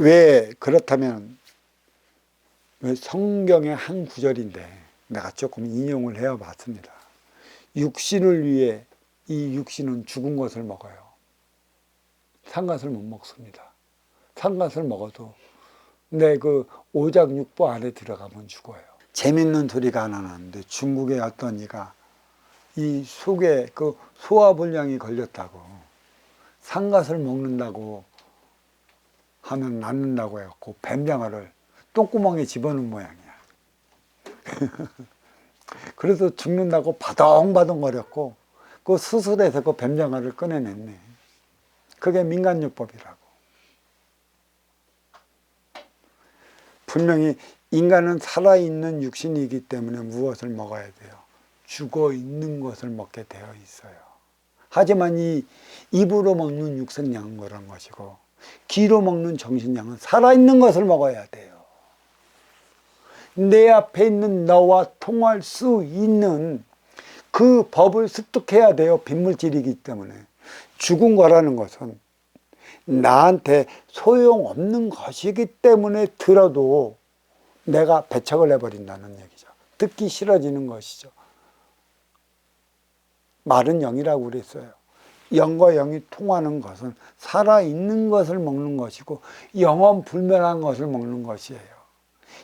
왜 그렇다면 왜 성경의 한 구절인데 내가 조금 인용을 해어 봤습니다. 육신을 위해 이 육신은 죽은 것을 먹어요. 산 것을 못 먹습니다. 산 것을 먹어도 내 그 오작육부 안에 들어가면 죽어요. 재밌는 소리가 하나 나는데 중국의 어떤 이가 이 속에 그 소화불량이 걸렸다고 산 것을 먹는다고 하면 낫는다고 해갖고 뱀장어를 똥구멍에 집어넣은 모양이야. 그래서 죽는다고 바동바동 거렸고 그 수술해서 그 뱀장어를 꺼내냈네. 그게 민간요법이라고. 분명히 인간은 살아있는 육신이기 때문에 무엇을 먹어야 돼요? 죽어있는 것을 먹게 되어 있어요. 하지만 이 입으로 먹는 육생양은 그런 것이고 귀로 먹는 정신양은 살아있는 것을 먹어야 돼요. 내 앞에 있는 너와 통할 수 있는 그 법을 습득해야 돼요. 빈물질이기 때문에. 죽은 거라는 것은 나한테 소용없는 것이기 때문에 들어도 내가 배척을 해버린다는 얘기죠. 듣기 싫어지는 것이죠. 말은 영이라고 그랬어요. 영과 영이 통하는 것은 살아있는 것을 먹는 것이고 영원불멸한 것을 먹는 것이에요.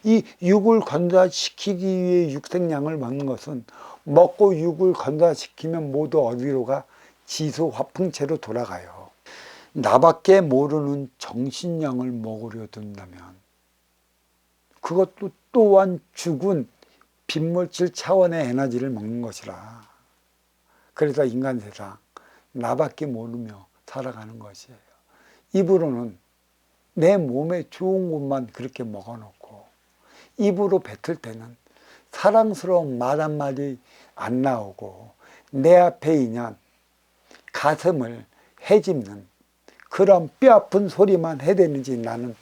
이 육을 건사시키기 위해 육생양을 먹는 것은 먹고 육을 건사시키면 모두 어디로 가? 지수 화풍체로 돌아가요. 나밖에 모르는 정신양을 먹으려 든다면 그것도 또한 죽은 빈물질 차원의 에너지를 먹는 것이라. 그래서 인간 세상 나밖에 모르며 살아가는 것이에요. 입으로는 내 몸에 좋은 것만 그렇게 먹어놓고 입으로 뱉을 때는 사랑스러운 말 한마디 안 나오고 내 앞에 있는 가슴을 헤집는 그런 뼈아픈 소리만 해대는지 나는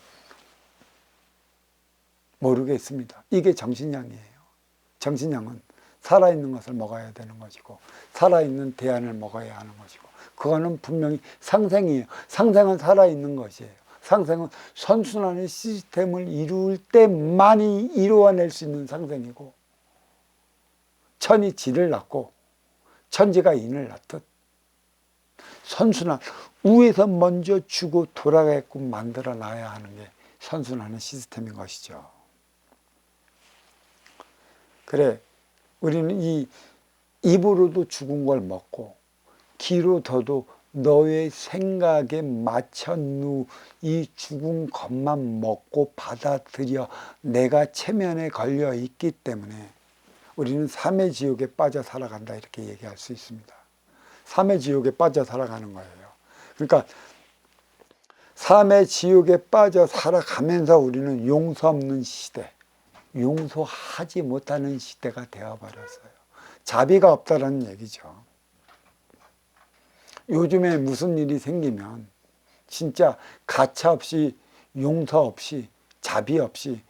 모르겠습니다. 이게 정신양이에요. 정신양은 살아있는 것을 먹어야 되는 것이고 살아있는 대안을 먹어야 하는 것이고 그거는 분명히 상생이에요. 상생은 살아있는 것이에요. 상생은 선순환의 시스템을 이룰 때만이 이루어낼 수 있는 상생이고 천이 지를 낳고 천지가 인을 낳듯 선순환 위에서 먼저 주고 돌아가게끔 만들어 놔야 하는 게 선순환의 시스템인 것이죠. 그래 우리는 이 입으로도 죽은 걸 먹고 귀로 더도 너의 생각에 맞춰누 이 죽은 것만 먹고 받아들여 내가 체면에 걸려 있기 때문에 우리는 삼의 지옥에 빠져 살아간다 이렇게 얘기할 수 있습니다. 삼의 지옥에 빠져 살아가는 거예요. 그러니까 삼의 지옥에 빠져 살아가면서 우리는 용서 없는 시대, 용서하지 못하는 시대가 되어버렸어요. 자비가 없다는 얘기죠. 요즘에 무슨 일이 생기면 진짜 가차 없이 용서 없이 자비 없이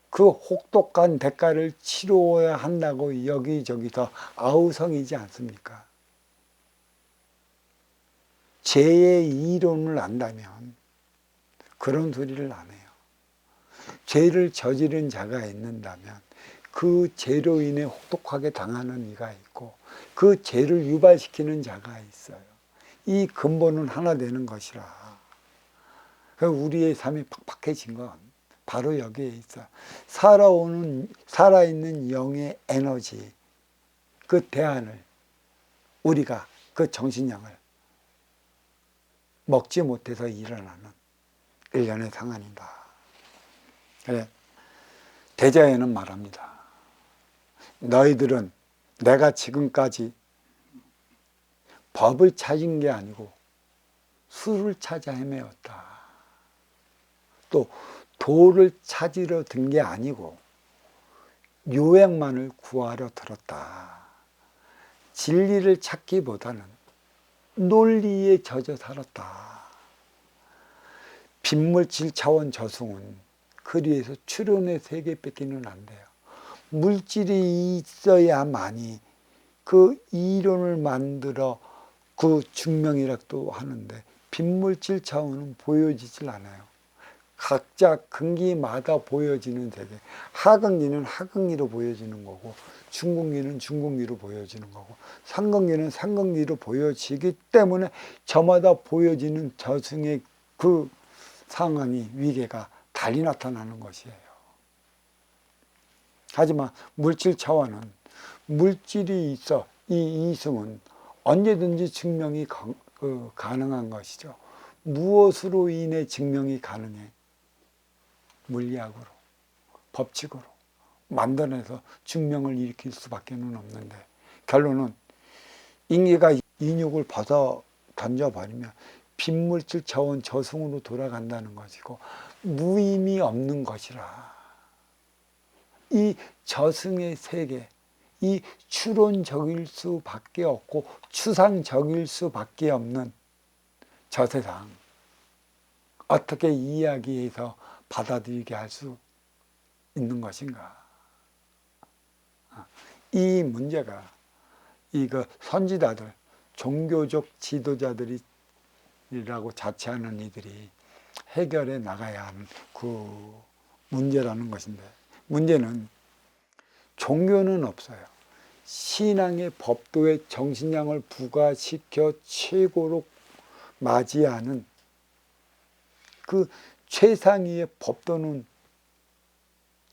그 혹독한 대가를 치러야 한다고 여기저기서 아우성이지 않습니까? 죄의 이론을 안다면 그런 소리를 안 해요. 죄를 저지른 자가 있는다면 그 죄로 인해 혹독하게 당하는 이가 있고 그 죄를 유발시키는 자가 있어요. 이 근본은 하나 되는 것이라. 우리의 삶이 팍팍해진 건 바로 여기에 있어. 살아있는 영의 에너지, 그 대안을 우리가 그 정신량을 먹지 못해서 일어나는 일련의 상황이다. 그래, 대자연은 말합니다. 너희들은 내가 지금까지 법을 찾은 게 아니고 수를 찾아 헤매었다. 또 도를 찾으러 든 게 아니고 요행만을 구하러 들었다. 진리를 찾기보다는 논리에 젖어 살았다. 빈물질 차원 저승은 그리에서 출현의 세계 뺏기는 안 돼요. 물질이 있어야만이 그 이론을 만들어 그 증명이라도 하는데 빈물질 차원은 보여지질 않아요. 각자 근기마다 보여지는 세계. 하근기는 하근기로 보여지는 거고, 중근기는 중근기로 보여지는 거고, 상근기는 상근기로 보여지기 때문에 저마다 보여지는 저승의 그 상황이, 위계가 달리 나타나는 것이에요. 하지만 물질 차원은 물질이 있어 이 이승은 언제든지 증명이 가능한 것이죠. 무엇으로 인해 증명이 가능해? 물리학으로, 법칙으로 만들어내서 증명을 일으킬 수밖에 없는데, 결론은 인계가 인육을 벗어 던져버리면 빈물질 차원 저승으로 돌아간다는 것이고, 무의미 없는 것이라. 이 저승의 세계, 이 추론적일 수밖에 없고 추상적일 수밖에 없는 저 세상, 어떻게 이야기해서 받아들이게 할 수 있는 것인가? 이 문제가 이거 선지자들, 종교적 지도자들이라고 자처하는 이들이 해결해 나가야 하는 그 문제라는 것인데, 문제는 종교는 없어요. 신앙의 법도에 정신량을 부과시켜 최고로 맞이하는 그 최상위의 법도는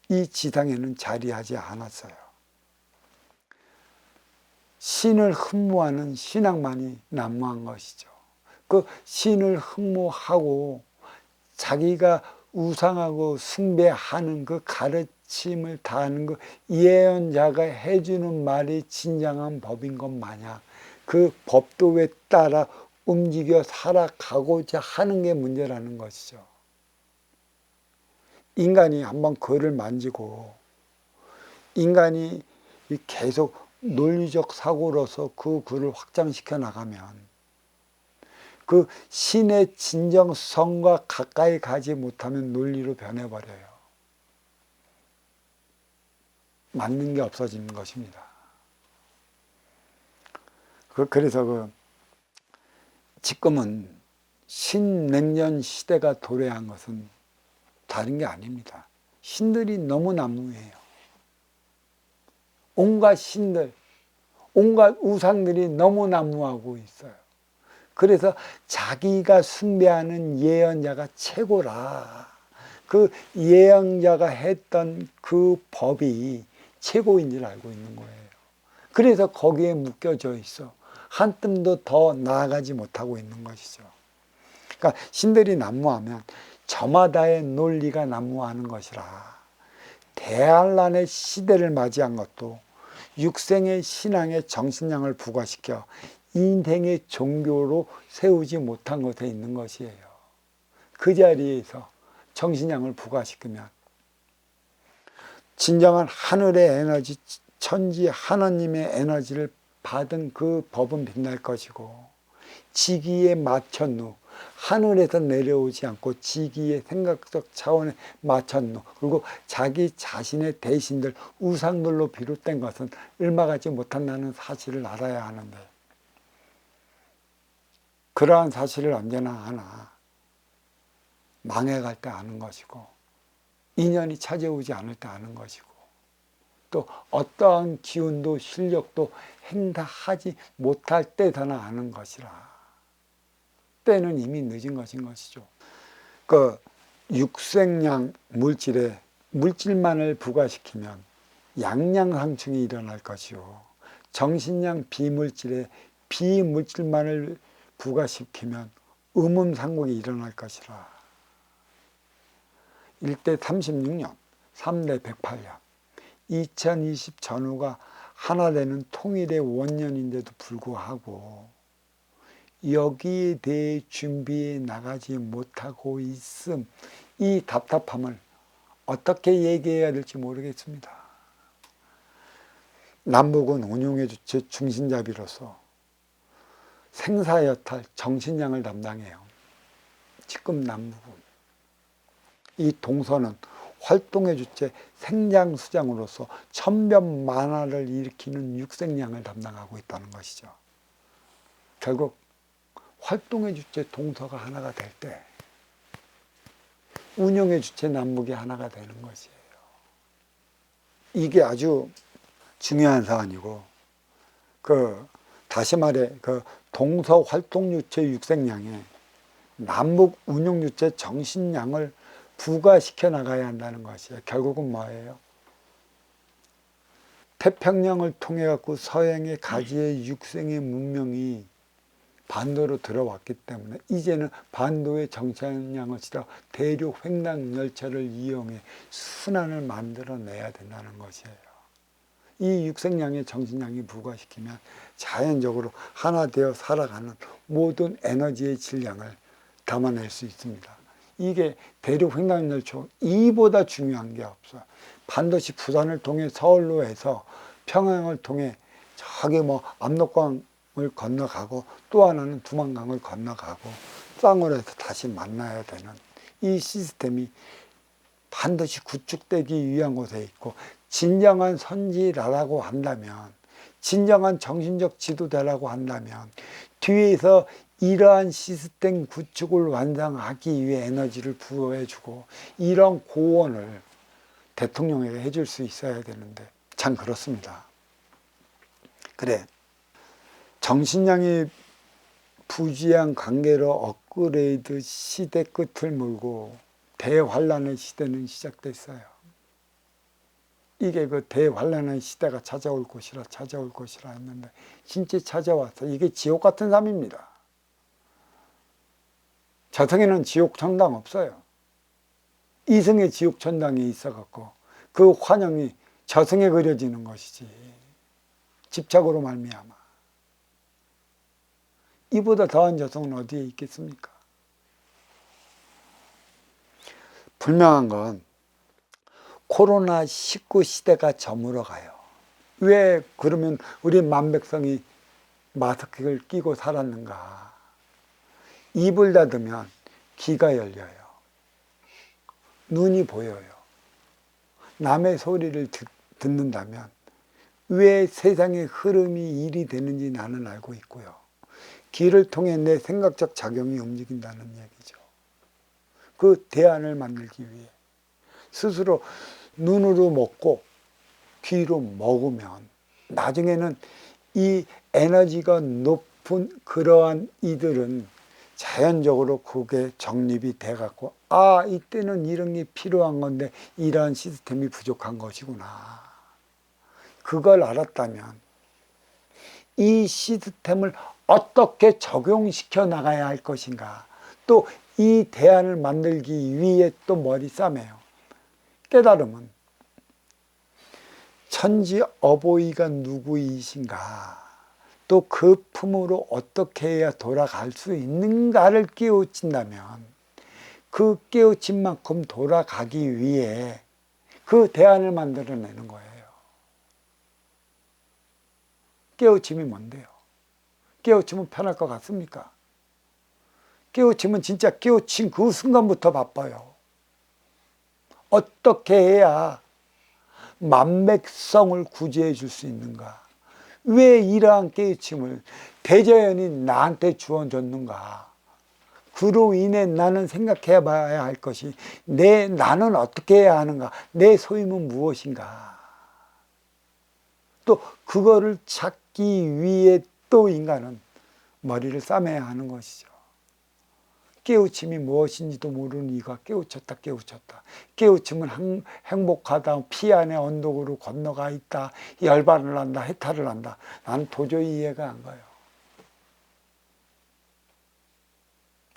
이 지상에는 자리하지 않았어요. 신을 흠모하는 신앙만이 난무한 것이죠. 그 신을 흠모하고 자기가 우상하고 숭배하는 그 가르침을 다하는 그 예언자가 해주는 말이 진정한 법인 것 마냥 그 법도에 따라 움직여 살아가고자 하는 게 문제라는 것이죠. 인간이 한번 글을 만지고 인간이 계속 논리적 사고로서 그 글을 확장시켜 나가면 그 신의 진정성과 가까이 가지 못하면 논리로 변해버려요. 맞는 게 없어지는 것입니다. 그래서 지금은 신냉전 시대가 도래한 것은 다른 게 아닙니다. 신들이 너무 난무해요. 온갖 신들, 온갖 우상들이 너무 난무하고 있어요. 그래서 자기가 숭배하는 예언자가 최고라. 그 예언자가 했던 그 법이 최고인 줄 알고 있는 거예요. 그래서 거기에 묶여져 있어. 한 뜸도 더 나아가지 못하고 있는 것이죠. 그러니까 신들이 난무하면 저마다의 논리가 난무하는 것이라. 대환란의 시대를 맞이한 것도 육생의 신앙의 정신량을 부과시켜 인생의 종교로 세우지 못한 것에 있는 것이에요. 그 자리에서 정신량을 부과시키면 진정한 하늘의 에너지, 천지 하나님의 에너지를 받은 그 법은 빛날 것이고, 지기에 맞췄누, 하늘에서 내려오지 않고 지기의 생각적 차원에 맞췄누, 그리고 자기 자신의 대신들, 우상들로 비롯된 것은 읊어가지 못한다는 사실을 알아야 하는데, 그러한 사실을 언제나 하나 망해갈 때 아는 것이고, 인연이 찾아오지 않을 때 아는 것이고, 또 어떠한 기운도 실력도 행사하지 못할 때서나 아는 것이라. 때는 이미 늦은 것인 것이죠. 그 육생량 물질에 물질만을 부과시키면 양양상충이 일어날 것이요, 정신량 비물질에 비물질만을 부과시키면 음음상국이 일어날 것이라. 1대 36년, 3대 108년, 2020 전후가 하나 되는 통일의 원년인데도 불구하고 여기에 대해 준비해 나가지 못하고 있음, 이 답답함을 어떻게 얘기해야 될지 모르겠습니다. 남북은 운용의 주체 중심잡이로서 생사여탈 정신량을 담당해요. 지금 남북은. 이 동서는 활동의 주체 생장수장으로서 천변만화를 일으키는 육생량을 담당하고 있다는 것이죠. 결국 활동의 주체 동서가 하나가 될 때 운용의 주체 남북이 하나가 되는 것이에요. 이게 아주 중요한 사안이고, 다시 말해, 동서 활동유체 육색량에 남북 운용유체 정신량을 부과시켜 나가야 한다는 것이에요. 결국은 뭐예요? 태평양을 통해 갖고 서양의 가지의 육생의 문명이 반도로 들어왔기 때문에 이제는 반도의 정신량을 실어 대륙 횡단 열차를 이용해 순환을 만들어내야 된다는 것이에요. 이 육색량의 정신량이 부과시키면 자연적으로 하나 되어 살아가는 모든 에너지의 질량을 담아낼 수 있습니다. 이게 대륙 횡단 열차, 이보다 중요한 게 없어요. 반드시 부산을 통해 서울로 해서 평양을 통해 저기 압록강을 건너가고 또 하나는 두만강을 건너가고 쌍으로 해서 다시 만나야 되는 이 시스템이 반드시 구축되기 위한 곳에 있고, 진정한 선지라라고 한다면, 진정한 정신적 지도자라고 한다면 뒤에서 이러한 시스템 구축을 완성하기 위해 에너지를 부여해주고 이런 고언을 대통령에게 해줄 수 있어야 되는데 참 그렇습니다. 그래, 정신량이 부지한 관계로 업그레이드 시대 끝을 물고 대환란의 시대는 시작됐어요. 이게 대환란의 시대가 찾아올 것이라 했는데 진짜 찾아왔어. 이게 지옥 같은 삶입니다. 저승에는 지옥 천당 없어요. 이승의 지옥 천당이 있어갖고 그 환영이 저승에 그려지는 것이지, 집착으로 말미암아. 이보다 더한 저승은 어디에 있겠습니까? 분명한 건 코로나19 시대가 저물어 가요. 왜 그러면 우리 만백성이 마스크를 끼고 살았는가? 입을 닫으면 귀가 열려요. 눈이 보여요. 남의 소리를 듣는다면 왜 세상의 흐름이 일이 되는지 나는 알고 있고요. 귀를 통해 내 생각적 작용이 움직인다는 얘기죠. 그 대안을 만들기 위해 스스로 눈으로 먹고 귀로 먹으면 나중에는 이 에너지가 높은 그러한 이들은 자연적으로 그게 정립이 돼갖고, 이때는 이런 게 필요한 건데 이러한 시스템이 부족한 것이구나. 그걸 알았다면 이 시스템을 어떻게 적용시켜 나가야 할 것인가, 또 이 대안을 만들기 위해 또 머리 싸매요. 깨달음은 천지 어버이가 누구이신가, 또 그 품으로 어떻게 해야 돌아갈 수 있는가를 깨우친다면 그 깨우친 만큼 돌아가기 위해 그 대안을 만들어내는 거예요. 깨우침이 뭔데요? 깨우침은 편할 것 같습니까? 깨우침은 진짜 깨우친 그 순간부터 바빠요. 어떻게 해야 만백성을 구제해 줄 수 있는가? 왜 이러한 깨우침을 대자연이 나한테 주어줬는가? 그로 인해 나는 생각해 봐야 할 것이, 나는 어떻게 해야 하는가? 내 소임은 무엇인가? 또 그거를 찾기 위해 또 인간은 머리를 싸매야 하는 것이죠. 깨우침이 무엇인지도 모르는 이가 깨우쳤다. 깨우침은 행복하다, 피 안에 언덕으로 건너가 있다, 열반을 한다, 해탈을 한다. 난 도저히 이해가 안 가요.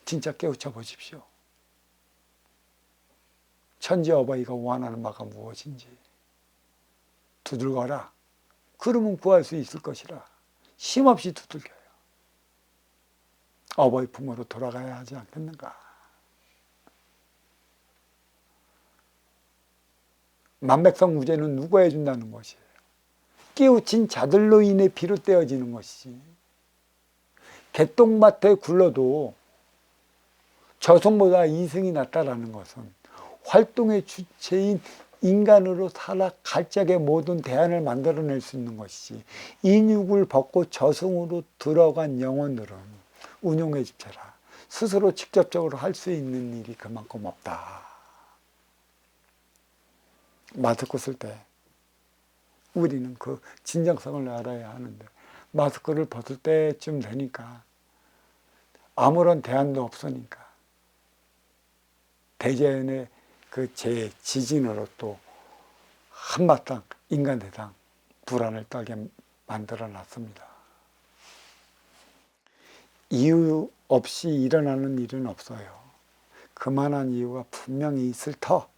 진짜 깨우쳐 보십시오. 천지 어버이가 원하는 바가 무엇인지 두들거라. 그러면 구할 수 있을 것이라 쉼없이 두들겨요. 어버이 품으로 돌아가야 하지 않겠는가? 만백성 구제는 누가 해준다는 것이에요? 깨우친 자들로 인해 비롯되어지는 것이지. 개똥밭에 굴러도 저승보다 이승이 낫다라는 것은 활동의 주체인 인간으로 살아갈 적에 모든 대안을 만들어낼 수 있는 것이지, 인육을 벗고 저승으로 들어간 영혼들은 운용의 집체라 스스로 직접적으로 할 수 있는 일이 그만큼 없다. 마스크 쓸 때 우리는 그 진정성을 알아야 하는데 마스크를 벗을 때쯤 되니까 아무런 대안도 없으니까 대자연의 그 지진으로 또 한바탕 인간 세상 불안을 떨게 만들어 놨습니다. 이유 없이 일어나는 일은 없어요. 그만한 이유가 분명히 있을 터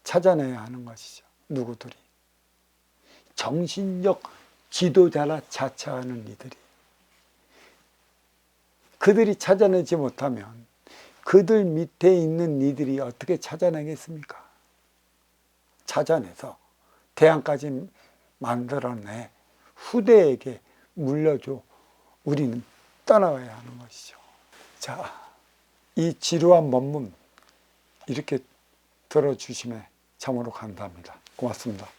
찾아내야 하는 것이죠. 누구들이. 정신적 지도자라 자처하는 이들이. 그들이 찾아내지 못하면 그들 밑에 있는 이들이 어떻게 찾아내겠습니까? 찾아내서 대안까지 만들어내 후대에게 물려줘 우리는 떠나가야 하는 것이죠. 자, 이 지루한 본문 이렇게 들어주심에 참으로 감사합니다. 고맙습니다.